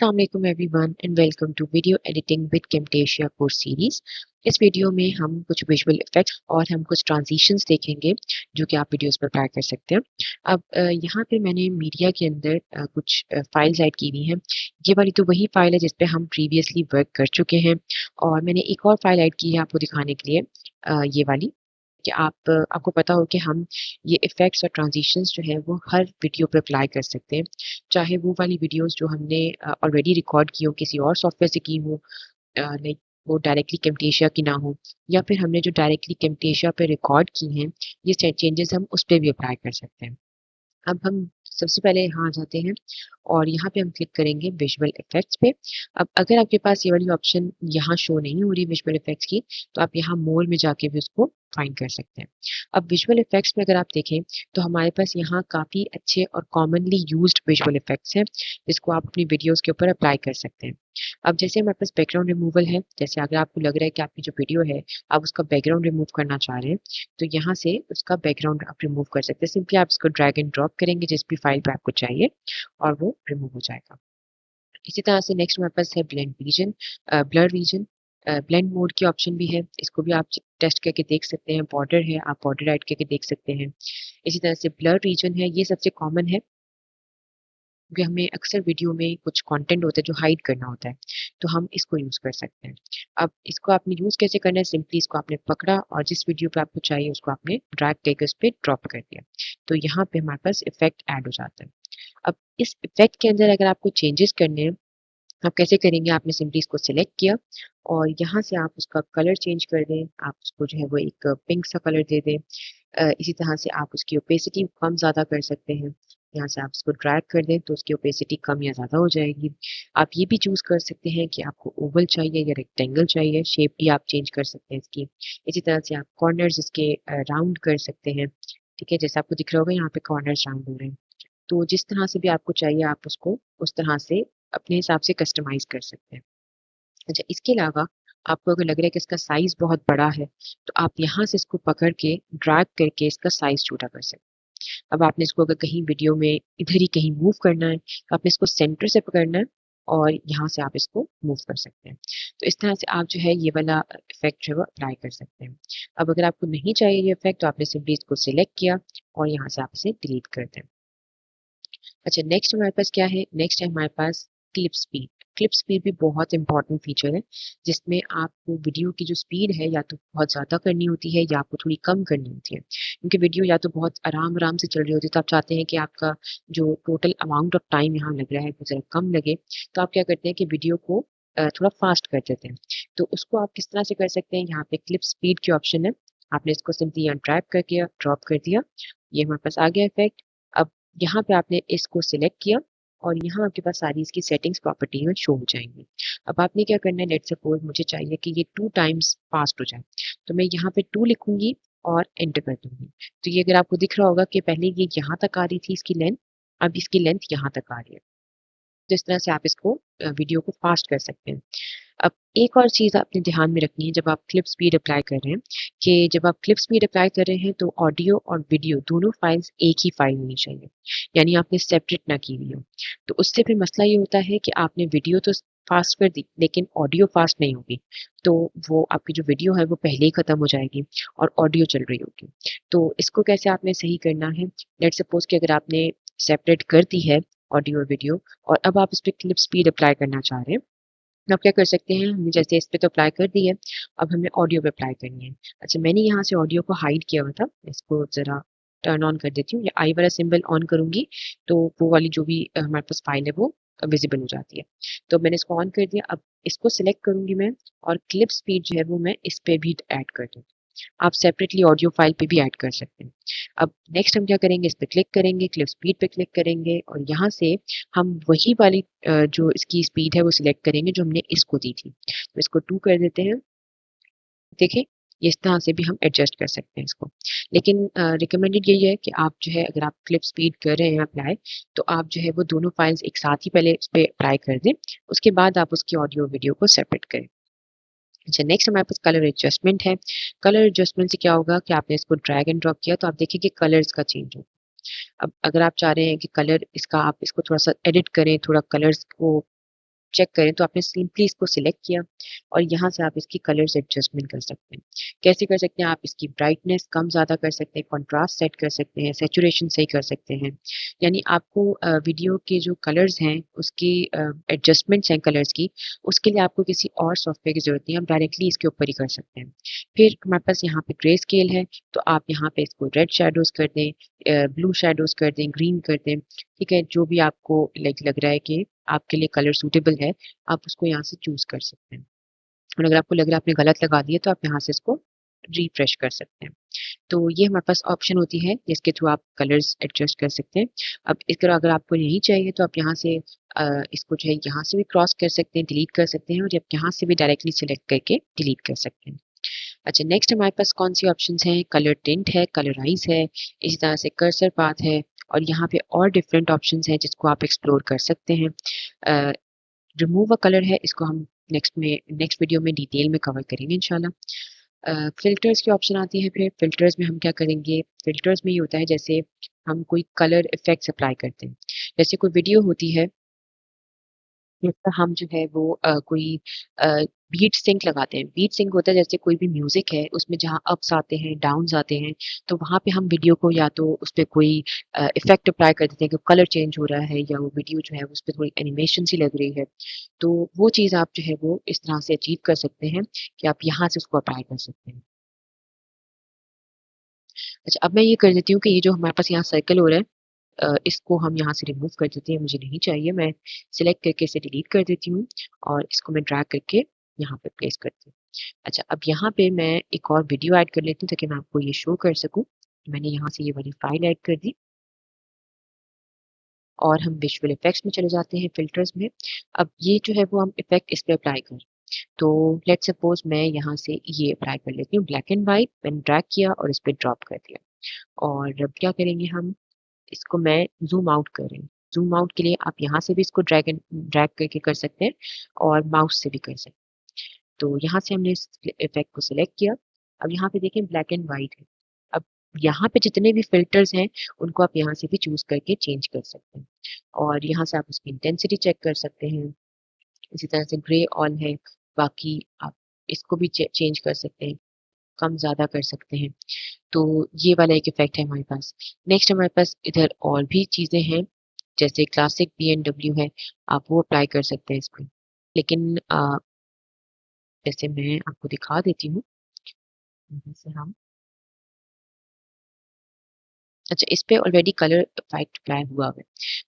Assalamualaikum everyone and welcome to video editing with Camtasia course series. इस video में हम कुछ विजुअल इफेक्ट्स और हम कुछ ट्रांजिशंस देखेंगे जो कि आप वीडियोस पर अप्लाई कर सकते हैं। अब यहाँ पे मैंने मीडिया के अंदर कुछ फाइल्स ऐड की हुई हैं। ये वाली तो वही फाइल है जिस पे हम प्रीवियसली वर्क कर चुके हैं और मैंने एक और फाइल ऐड की है आपको दिखाने के लिए, ये वाली, कि आपको पता हो कि हम ये इफ़ेक्ट्स और ट्रांजिशंस जो हैं वो हर वीडियो पे अप्लाई कर सकते हैं। चाहे वो वाली वीडियोज़ जो हमने ऑलरेडी रिकॉर्ड की हो किसी और सॉफ्टवेयर से की हो, लाइक वो डायरेक्टली कैम्टेशिया की ना हो, या फिर हमने जो डायरेक्टली कैम्टेशिया पे रिकॉर्ड की हैं, ये चेंजेस हम उस पे भी अप्लाई कर सकते हैं। अब हम सबसे पहले यहाँ आ जाते हैं और यहाँ पे हम क्लिक करेंगे विजुअल इफेक्ट्स पे। अब अगर आपके पास ये वाली ऑप्शन यहाँ शो नहीं हो रही विजुअल इफेक्ट्स की, तो आप यहाँ मोर में जाके भी उसको फाइंड कर सकते हैं। अब विजुअल इफेक्ट्स में अगर आप देखें तो हमारे पास यहाँ काफ़ी अच्छे और कॉमनली यूज्ड विजुअल इफेक्ट्स हैं जिसको आप अपनी वीडियोज़ के ऊपर अप्लाई कर सकते हैं। अब जैसे हमारे पास बैकग्राउंड रिमूवल है, जैसे अगर आपको लग रहा है कि आपकी जो वीडियो है आप उसका बैकग्राउंड रिमूव करना चाह रहे हैं, तो यहाँ से उसका बैकग्राउंड आप रिमूव कर सकते हैं। सिंपली आप इसको ड्रैग एंड ड्रॉप करेंगे जिस भी फाइल पे आपको चाहिए और वो रिमूव हो जाएगा। इसी तरह से नेक्स्ट हमारे पास है blend region, blur region. Blend mode की ऑप्शन भी है, इसको भी आप टेस्ट करके देख सकते हैं। बॉर्डर है, आप बॉर्डर ऐड करके देख सकते हैं। इसी तरह से ब्लर रीजन है, ये सबसे कॉमन है क्योंकि हमें अक्सर वीडियो में कुछ कंटेंट होता है जो हाइड करना होता है, तो हम इसको यूज़ कर सकते हैं। अब इसको आपने यूज़ कैसे करना है, सिंपली इसको आपने पकड़ा और जिस वीडियो पे आपको चाहिए उसको आपने ड्रैग करके उस पे ड्रॉप कर दिया, तो यहाँ पे हमारे पास इफेक्ट ऐड हो जाता है। अब इस इफेक्ट के अंदर अगर आपको चेंजेस करने हैं, आप कैसे करेंगे, आपने सिंपली इसको सिलेक्ट किया और यहाँ से आप उसका कलर चेंज कर दें, आप उसको जो है वो एक पिंक सा कलर दे दें। इसी तरह से आप उसकी ओपेसिटी कम ज़्यादा कर सकते हैं। यहाँ से आप इसको ड्रैग कर दें तो उसकी ओपेसिटी कम या ज़्यादा हो जाएगी। आप ये भी चूज़ कर सकते हैं कि आपको ओवल चाहिए या रेक्टेंगल चाहिए, शेप भी आप चेंज कर सकते हैं इसकी। इसी तरह से आप कॉर्नर्स इसके राउंड कर सकते हैं, ठीक है? जैसे आपको दिख रहा होगा यहाँ पे कॉर्नर्स राउंड हो रहे हैं। तो जिस तरह से भी आपको चाहिए आप उसको उस तरह से अपने हिसाब से कस्टमाइज़ कर सकते हैं। अच्छा, इसके अलावा आपको अगर लग रहा है कि इसका साइज़ बहुत बड़ा है, तो आप यहाँ से इसको पकड़ के ड्रैग करके इसका साइज़ छोटा कर सकते हैं। अब आपने इसको अगर कहीं वीडियो में इधर ही कहीं मूव करना है, तो आपने इसको सेंटर से पकड़ना है और यहाँ से आप इसको मूव कर सकते हैं। तो इस तरह से आप जो है ये वाला इफ़ेक्ट जो है वो अप्लाई कर सकते हैं। अब अगर आपको नहीं चाहिए ये इफ़ेक्ट, तो आपने सिंपली इसको सिलेक्ट किया और यहाँ से आप इसे डिलीट कर दें। अच्छा, नेक्स्ट हमारे पास क्या है? नेक्स्ट है हमारे पास क्लिप स्पीड। क्लिप स्पीड भी बहुत इंपॉर्टेंट फीचर है, जिसमें आपको वीडियो की जो स्पीड है या तो बहुत ज़्यादा करनी होती है या आपको थोड़ी कम करनी होती है। क्योंकि वीडियो या तो बहुत आराम-आराम से चल रही होती है, तो आप चाहते हैं कि आपका जो टोटल अमाउंट ऑफ टाइम यहाँ लग रहा है वो ज़रा कम लगे, तो आप क्या करते हैं कि वीडियो को थोड़ा फास्ट कर देते हैं। तो उसको आप किस तरह से कर सकते हैं, यहाँ पे क्लिप स्पीड की ऑप्शन है। आपने इसको सिंपली यहाँ ड्रैग करके ड्रॉप कर दिया, ये हमारे पास आ गया इफ़ेक्ट। अब यहाँ पे आपने इसको सिलेक्ट किया और यहाँ आपके पास सारी इसकी सेटिंग्स प्रॉपर्टी में शो हो जाएंगी। अब आपने क्या करना है, लेट्स सपोज मुझे चाहिए कि ये 2 टाइम्स फास्ट हो जाए, तो मैं यहाँ पे 2 लिखूंगी और एंटर कर दूंगी। तो ये अगर आपको दिख रहा होगा कि पहले ये यहाँ तक आ रही थी इसकी लेंथ, अब इसकी लेंथ यहाँ तक आ रही है। तो इस तरह से आप इसको वीडियो को फास्ट कर सकते हैं। अब एक और चीज़ आपने ध्यान में रखनी है जब आप क्लिप स्पीड अप्लाई कर रहे हैं, कि जब आप क्लिप स्पीड अप्लाई कर रहे हैं तो ऑडियो और वीडियो दोनों फाइल्स एक ही फाइल होनी चाहिए, यानी आपने सेपरेट ना की हुई हो। तो उससे फिर मसला ये होता है कि आपने वीडियो तो फास्ट कर दी लेकिन ऑडियो फास्ट नहीं होगी, तो वो आपकी जो वीडियो है वो पहले ही खत्म हो जाएगी और ऑडियो चल रही होगी। तो इसको कैसे आपने सही करना है, लेट्स सपोज कि अगर आपने सेपरेट कर दी है ऑडियो और वीडियो और अब आप इस पे क्लिप स्पीड अप्लाई करना चाह रहे हैं, तो आप क्या कर सकते हैं, हमने जैसे इस पे तो अप्लाई कर दी है, अब हमें ऑडियो पे अप्लाई करनी है। अच्छा, मैंने यहाँ से ऑडियो को हाइड किया हुआ था, इसको ज़रा टर्न ऑन कर देती हूँ, या आई वाला सिंबल ऑन करूँगी तो वो वाली जो भी हमारे पास फाइल है वो विजिबल हो जाती है। तो मैंने इसको ऑन कर दिया, अब इसको सिलेक्ट करूँगी मैं और क्लिप स्पीड जो है वो मैं इस पे भी ऐड कर दूँ। आप सेपरेटली ऑडियो फाइल पे भी ऐड कर सकते हैं। अब नेक्स्ट हम क्या करेंगे, इस पे क्लिक करेंगे, क्लिप स्पीड पे क्लिक करेंगे और यहाँ से हम वही वाली जो इसकी स्पीड है वो सिलेक्ट करेंगे जो हमने इसको दी थी। तो इसको 2 कर देते हैं। देखिए, इस तरह से भी हम एडजस्ट कर सकते हैं इसको। लेकिन रिकमेंडेड यही है कि आप जो है अगर आप क्लिप स्पीड कर रहे हैं अप्लाई, तो आप जो है वो दोनों फाइल्स एक साथ ही पहले इस पे अप्लाई कर दें। उसके बाद आप उसकी ऑडियो वीडियो को सेपरेट करें। अच्छा, नेक्स्ट हमारे पास कलर एडजस्टमेंट है। कलर एडजस्टमेंट से क्या होगा कि आपने इसको ड्रैग एंड ड्रॉप किया तो आप देखिए कि कलर्स का चेंज हो। अब अगर आप चाह रहे हैं कि कलर इसका आप इसको थोड़ा-सा एडिट करें, थोड़ा कलर्स को चेक करें तो आपने सिंपली इसको सिलेक्ट किया और यहाँ से आप इसकी कलर्स एडजस्टमेंट कर सकते हैं। कैसे कर सकते हैं? आप इसकी ब्राइटनेस कम ज़्यादा कर सकते हैं, कंट्रास्ट सेट कर सकते हैं, सैचुरेशन सही कर सकते हैं। यानी आपको वीडियो के जो कलर्स हैं उसकी एडजस्टमेंट्स हैं कलर्स की, उसके लिए आपको किसी और सॉफ्टवेयर की ज़रूरत नहीं है, आप डायरेक्टली इसके ऊपर ही कर सकते हैं। फिर हमारे पास यहाँ पे ग्रे स्केल है, तो आप यहाँ पे इसको रेड शैडोज़ कर दें, ब्लू शैडोज़ कर दें, ग्रीन कर दें, ठीक है? जो भी आपको लाइक लग रहा है कि आपके लिए कलर सूटेबल है, आप उसको यहाँ से चूज़ कर सकते हैं। और अगर आपको लग रहा है आपने गलत लगा दिया तो आप यहाँ से इसको रिफ्रेश कर सकते हैं। तो ये हमारे पास ऑप्शन होती है जिसके थ्रू आप कलर्स एडजस्ट कर सकते हैं। अब इस तरह अगर आपको नहीं चाहिए तो आप यहाँ से इसको जो है यहाँ से भी क्रॉस कर सकते हैं, डिलीट कर सकते हैं और आप यहाँ से भी डायरेक्टली सिलेक्ट करके डिलीट कर सकते हैं। अच्छा, नेक्स्ट हमारे पास कौन-सी ऑप्शंस हैं? कलर टिंट है, कलराइज़ है, इसी तरह से कर्सर पाथ है और यहाँ पे और डिफरेंट ऑप्शंस हैं जिसको आप एक्सप्लोर कर सकते हैं। अ, रिमूव अ कलर है, इसको हम नेक्स्ट वीडियो में डिटेल में कवर करेंगे इंशाल्लाह। फ़िल्टर्स की ऑप्शन आती है फिर, फ़िल्टर्स में हम क्या करेंगे? फ़िल्टर्स में ये होता है जैसे हम कोई कलर इफ़ेक्ट्स अप्लाई करते हैं। जैसे कोई वीडियो होती है जैसे हम जो है वो कोई अ, बीट सिंक लगाते हैं। बीट सिंक होता है जैसे कोई भी म्यूज़िक है, उसमें जहाँ अप्स आते हैं, डाउन्स आते हैं, तो वहाँ पे हम वीडियो को या तो उसपे कोई इफ़ेक्ट अप्लाई कर देते हैं कि कलर चेंज हो रहा है या वो वीडियो जो है उसपे थोड़ी एनिमेशन सी लग रही है। तो वो चीज़ आप जो है वो इस तरह से अचीव कर सकते हैं कि आप यहाँ से उसको अप्लाई कर सकते हैं। अच्छा, अब मैं ये कर देती हूँ कि ये जो हमारे पास यहाँ सर्कल हो रहा है इसको हम यहाँ से रिमूव कर देते हैं, मुझे नहीं चाहिए, मैं सिलेक्ट करके इसे डिलीट कर देती हूँ और इसको मैं ड्रैग करके यहाँ पे प्लेस करती हूँ। अच्छा, अब यहाँ पे मैं एक और वीडियो ऐड कर लेती हूँ ताकि मैं आपको ये शो कर सकूँ। मैंने यहाँ से ये वाली फाइल ऐड कर दी और हम विजुअल इफेक्ट्स में चले जाते हैं फ़िल्टर्स में। अब ये जो है वो हम इफेक्ट इस पे अप्लाई करें। तो लेट्स सपोज़ मैं यहाँ से ये अप्लाई कर लेती हूँ ब्लैक एंड व्हाइट, मैंने ड्रैग किया और इस पे ड्रॉप कर दिया। और अब क्या करेंगे हम इसको मैं ज़ूम आउट कर रही हूँ। ज़ूम आउट के लिए आप यहाँ से भी इसको ड्रैग करके कर सकते हैं और माउस से भी कर सकते हैं। तो यहाँ से हमने इस इफ़ेक्ट को सिलेक्ट किया। अब यहाँ पे देखें ब्लैक एंड व्हाइट है। अब यहाँ पे जितने भी फ़िल्टर्स हैं, उनको आप यहाँ से भी चूज़ करके चेंज कर सकते हैं। और यहाँ से आप उसकी इंटेंसिटी चेक कर सकते हैं। इसी तरह से ग्रे ऑन है, बाकी आप इसको भी चेंज कर सकते हैं, कम-ज़्यादा कर सकते हैं। तो ये वाला एक इफ़ेक्ट है हमारे पास। नेक्स्ट हमारे पास इधर और भी चीज़ें हैं, जैसे क्लासिक बीएनडब्ल्यू है, आप वो अप्लाई कर सकते हैं इस पे। लेकिन जैसे मैं आपको दिखा देती हूँ, यहाँ से हम अच्छा इस पे ऑलरेडी कलर इफ़ेक्ट अप्लाई हुआ हुआ है।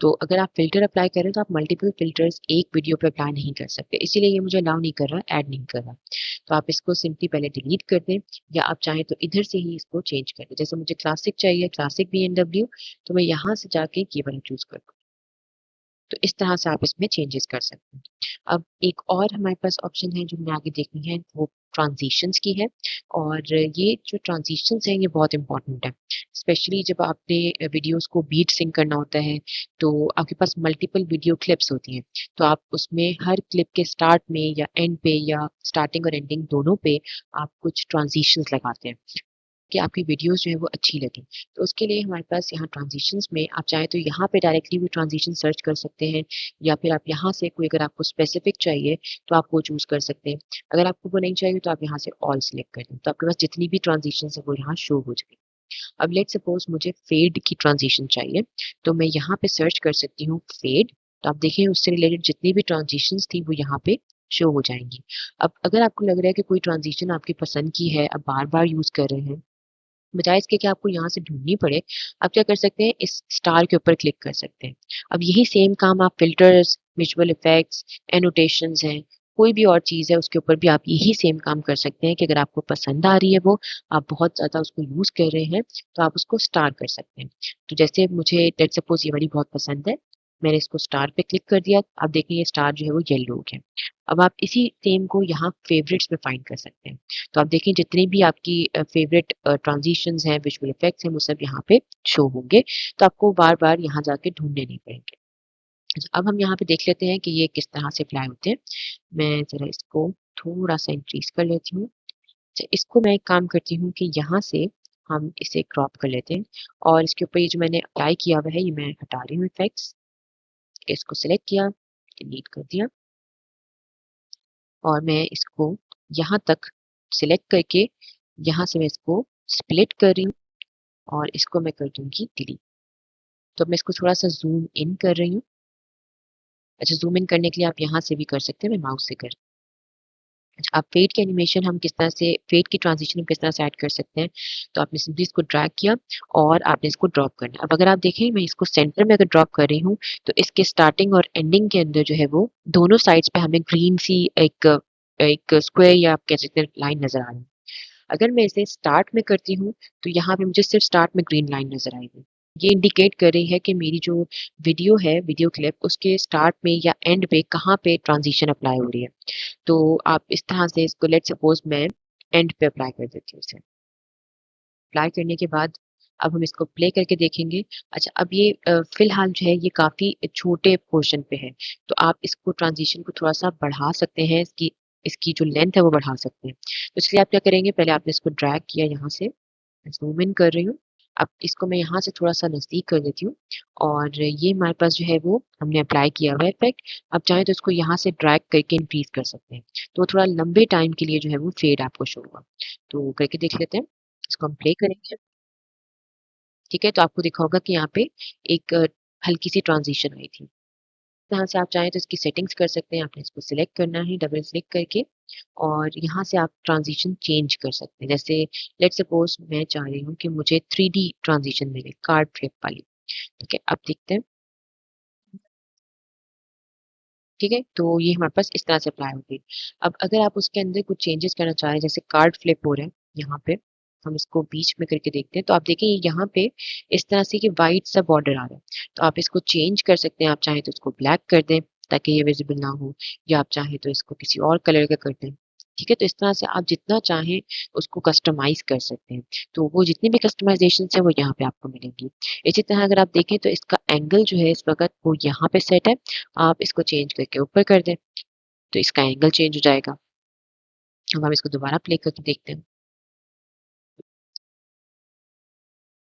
तो अगर आप फ़िल्टर अप्लाई कर रहे हैं तो आप मल्टीपल फ़िल्टर्स एक वीडियो पे अप्लाई नहीं कर सकते, इसीलिए ये मुझे अलाउ नहीं कर रहा, ऐड नहीं कर रहा। तो आप इसको सिंपली पहले डिलीट कर दें या आप चाहें तो इधर से ही इसको चेंज कर दें। जैसे मुझे क्लासिक चाहिए, क्लासिक बीएनडब्ल्यू तो मैं यहाँ से जाके ये वाला चूज़ कर तो इस तरह से आप इसमें चेंजेस कर सकते हैं। अब एक और हमारे पास ऑप्शन है जो हमें आगे देखनी है वो ट्रांज़िशंस की है और ये जो ट्रांज़िशंस हैं ये बहुत इम्पोर्टेंट है। स्पेशली जब आपने वीडियोज़ को बीट सिंक करना होता है तो आपके पास मल्टीपल वीडियो क्लिप्स होती हैं। तो आप उसमें हर क्लिप के स्टार्ट में या एंड पे या स्टार्टिंग और एंडिंग दोनों पे आप कुछ ट्रांज़िशंस लगाते हैं। कि आपकी वीडियोज़ जो है वो अच्छी लगे। तो उसके लिए हमारे पास यहाँ ट्रांज़िशंस में आप चाहें तो यहाँ पे डायरेक्टली भी ट्रांज़िशन सर्च कर सकते हैं या फिर आप यहाँ से कोई अगर आपको स्पेसिफ़िक चाहिए तो आप वो चूज़ कर सकते हैं। अगर आपको वो नहीं चाहिए तो आप यहाँ से ऑल सिलेक्ट कर दें। तो आपके पास जितनी भी ट्रांज़िशंस है वो यहाँ शो हो जाएगी। अब लेट्स सपोज़ मुझे फेड की ट्रांज़िशन चाहिए, तो मैं यहाँ पे सर्च कर सकती हूँ फेड, तो आप देखिए उससे रिलेटेड जितनी भी ट्रांज़िशंस थी वो यहाँ पे शो हो जाएँगी। अब अगर आपको लग रहा है कि कोई ट्रांज़िशन आपकी पसंद की है, आप बार-बार यूज़ कर रहे हैं बजाय इसके कि आपको यहाँ से ढूँढनी पड़े, आप क्या कर सकते हैं इस स्टार के ऊपर क्लिक कर सकते हैं। अब यही सेम काम आप फ़िल्टर्स, विजुअल इफ़ेक्ट्स, एनोटेशंस हैं, कोई भी और चीज़ है उसके ऊपर भी आप यही सेम काम कर सकते हैं कि अगर आपको पसंद आ रही है वो, आप बहुत ज़्यादा उसको यूज़ कर रहे हैं, तो आप उसको स्टार कर सकते हैं। तो जैसे मुझे लेट्स सपोज़ ये वाली बहुत पसंद है, मैंने इसको स्टार पे क्लिक कर दिया, आप देखिए ये स्टार जो है वो येलो हो गया। अब आप इसी सेम को यहाँ फ़ेवरेट्स में फाइंड कर सकते हैं। तो आप देखें जितनी भी आपकी फ़ेवरेट ट्रांज़िशंस हैं, विजुअल इफ़ेक्ट्स हैं, वो सब यहाँ पे शो होंगे। तो आपको बार-बार यहाँ जाके ढूँढने नहीं पड़ेंगे। अच्छा, अब हम यहाँ पे देख लेते हैं कि ये किस तरह से अप्लाई होते हैं। मैं ज़रा इसको थोड़ा-सा इंक्रीज़ कर लेती हूँ। अच्छा, इसको मैं एक काम करती हूँ कि यहाँ से हम इसे क्रॉप कर लेते हैं और इसके ऊपर ये जो मैंने अप्लाई किया हुआ है, ये मैं हटा रही हूँ इफ़ेक्ट्स। इसको सिलेक्ट किया, डिलीट कर दिया और मैं इसको यहाँ तक सिलेक्ट करके यहाँ से मैं इसको स्प्लिट कर रही हूँ और इसको मैं कर दूँगी डिलीट। तो मैं इसको थोड़ा-सा ज़ूम इन कर रही हूँ। अच्छा, ज़ूम इन करने के लिए आप यहाँ से भी कर सकते हैं, मैं माउस से कर। अब फेड की एनिमेशन हम किस तरह से फेड की ट्रांजिशन हम किस तरह से ऐड कर सकते हैं, तो आपने सिंपली इसको ड्रैग किया और आपने इसको ड्रॉप करना है। अब अगर आप देखें मैं इसको सेंटर में अगर ड्रॉप कर रही हूँ, तो इसके स्टार्टिंग और एंडिंग के अंदर जो है वो दोनों साइड्स पे हमें ग्रीन सी एक एक स्क्वायर या आप कह सकते हैं लाइन नज़र आ रही है। अगर मैं इसे स्टार्ट में करती हूँ, तो यहाँ पे मुझे सिर्फ स्टार्ट में ग्रीन लाइन नज़र आएगी। ये इंडिकेट कर रही है कि मेरी जो वीडियो है, वीडियो क्लिप उसके स्टार्ट में या एंड पे कहाँ पे ट्रांजिशन अप्लाई हो रही है। तो आप इस तरह से इसको लेट्स सपोज़ मैं एंड पे अप्लाई कर देती हूँ इसे। अप्लाई करने के बाद अब हम इसको प्ले करके देखेंगे। अच्छा, अब ये फ़िलहाल जो है ये काफ़ी छोटे पोर्शन पे है, तो आप इसको ट्रांज़िशन को थोड़ा-सा बढ़ा सकते हैं, इसकी इसकी जो लेंथ है वो बढ़ा सकते हैं। तो इसलिए आप क्या करेंगे, पहले आपने इसको ड्रैग किया यहाँ से, ज़ूम इन कर रही हूँ। अब इसको मैं यहाँ से थोड़ा-सा नज़दीक कर देती हूँ और ये हमारे पास जो है वो हमने अप्लाई किया हुआ है इफ़ेक्ट। आप चाहें तो इसको यहाँ से ड्रैग करके इंक्रीज़ कर सकते हैं। तो थोड़ा लंबे टाइम के लिए जो है वो फेड आपको शो होगा। तो करके देख लेते हैं। इसको हम प्ले करेंगे, ठीक है? तो आपको दिखा होगा कि यहाँ पे एक हल्की-सी ट्रांज़िशन आई थी। यहाँ से आप चाहें तो इसकी सेटिंग्स कर सकते हैं। आपने इसको सिलेक्ट करना है डबल क्लिक करके और यहाँ से आप ट्रांज़िशन चेंज कर सकते हैं। जैसे लेट्स सपोज़ मैं चाह रही हूँ कि मुझे 3D ट्रांज़िशन मिले, कार्ड फ्लिप वाली, ठीक है? अब देखते हैं, ठीक है? तो ये हमारे पास इस तरह से अप्लाई होगी। अब अगर आप उसके अंदर कुछ चेंजेस करना चाह रहे हैं, जैसे कार्ड फ्लिप हो रहा है यहाँ पे, हम इसको बीच में करके देखते हैं, तो आप देखिए यहाँ पे इस तरह से कि व्हाइट सा बॉर्डर आ रहा है। तो आप इसको चेंज कर सकते हैं, आप चाहें तो इसको ब्लैक कर दें ताकि ये विज़िबल ना हो या आप चाहें तो इसको किसी और कलर का कर दें। ठीक है? तो इस तरह से आप जितना चाहें उसको कस्टमाइज़ कर सकते हैं। तो वो जितनी भी कस्टमाइज़ेशंस हैं वो यहाँ पे आपको मिलेंगी। इसी तरह अगर आप देखें तो इसका एंगल जो है इस वक़्त वो यहाँ पे सेट है। आप इसको चेंज करके ऊपर कर दें, तो इसका एंगल चेंज हो जाएगा। अब हम इसको दोबारा प्ले करके देखते हैं।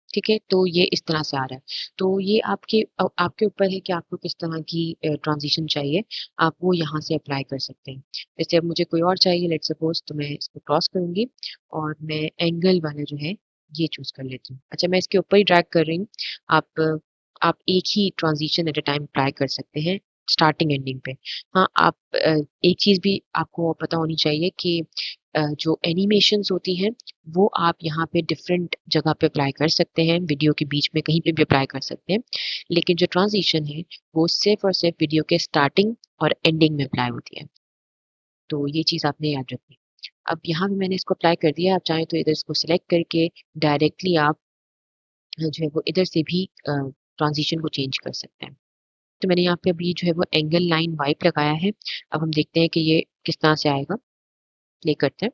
ठीक है? तो ये इस तरह से आ रहा है। तो ये आपके ऊपर है कि आपको किस तरह की ट्रांज़िशन चाहिए, आप वो यहाँ से अप्लाई कर सकते हैं। जैसे अब मुझे कोई और चाहिए लेट्स सपोज़, तो मैं इसको क्रॉस करूँगी और मैं एंगल वाला जो है ये चूज़ कर लेती हूँ। अच्छा, मैं इसके ऊपर ही ड्रैग कर रही हूँ। आप एक ही transition at a time apply कर सकते हैं स्टार्टिंग एंडिंग पे। हाँ, एक चीज़ भी आपको पता होनी चाहिए कि जो एनिमेशंस होती हैं वो आप यहाँ पे डिफरेंट जगह पे अप्लाई कर सकते हैं, वीडियो के बीच में कहीं पे भी अप्लाई कर सकते हैं। लेकिन जो ट्रांज़िशन है, वो सिर्फ़ और सिर्फ़ वीडियो के स्टार्टिंग और एंडिंग में अप्लाई होती है। तो ये चीज़ आपने याद रखनी। अब यहाँ पे मैंने इसको अप्लाई कर दिया, आप चाहें तो इधर इसको सिलेक्ट करके डायरेक्टली आप जो है वो इधर से भी ट्रांज़िशन को चेंज कर सकते हैं। तो मैंने यहाँ पे अभी जो है वो एंगल लाइन वाइप लगाया है। अब हम देखते हैं कि ये किस तरह से आएगा, प्ले करते हैं।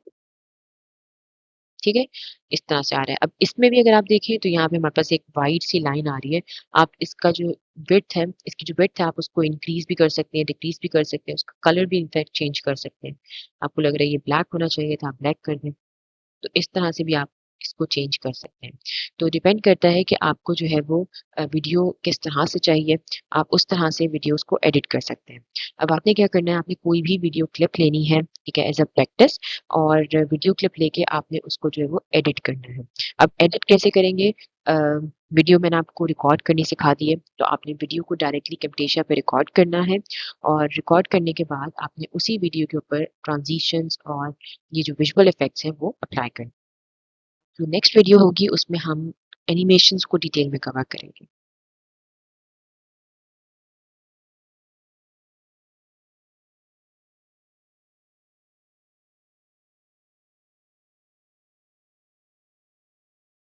ठीक है? इस तरह से आ रहा है। अब इसमें भी अगर आप देखें तो यहाँ पे हमारे पास एक वाइड सी लाइन आ रही है। आप इसका जो विड्थ है, इसकी जो विड्थ है आप उसको इंक्रीज़ भी कर सकते हैं, डिक्रीज़ भी कर सकते हैं, उसका कलर भी इनफैक्ट चेंज कर सकते हैं। आपको लग रहा है ये ब्लैक होना चाहिए था, आप ब्लैक कर दें। तो इस तरह से भी आप इसको चेंज कर सकते हैं। तो डिपेंड करता है कि आपको जो है वो वीडियो किस तरह से चाहिए, आप उस तरह से वीडियोज़ को एडिट कर सकते हैं। अब आपने क्या करना है, आपने कोई भी वीडियो क्लिप लेनी है, ठीक है, एज़ अ प्रैक्टिस और वीडियो क्लिप लेके आपने उसको जो है वो एडिट करना है। अब एडिट कैसे करेंगे? अ, वीडियो मैंने आपको रिकॉर्ड करनी सिखा दी है, तो आपने वीडियो को डायरेक्टली कैमटेशिया पे रिकॉर्ड करना है और रिकॉर्ड करने के बाद आपने उसी वीडियो के ऊपर ट्रांज़िशंस और ये जो विजुअल इफ़ेक्ट्स हैं वो अप्लाई करने। जो नेक्स्ट वीडियो होगी उसमें हम एनिमेशंस को डिटेल में कवर करेंगे।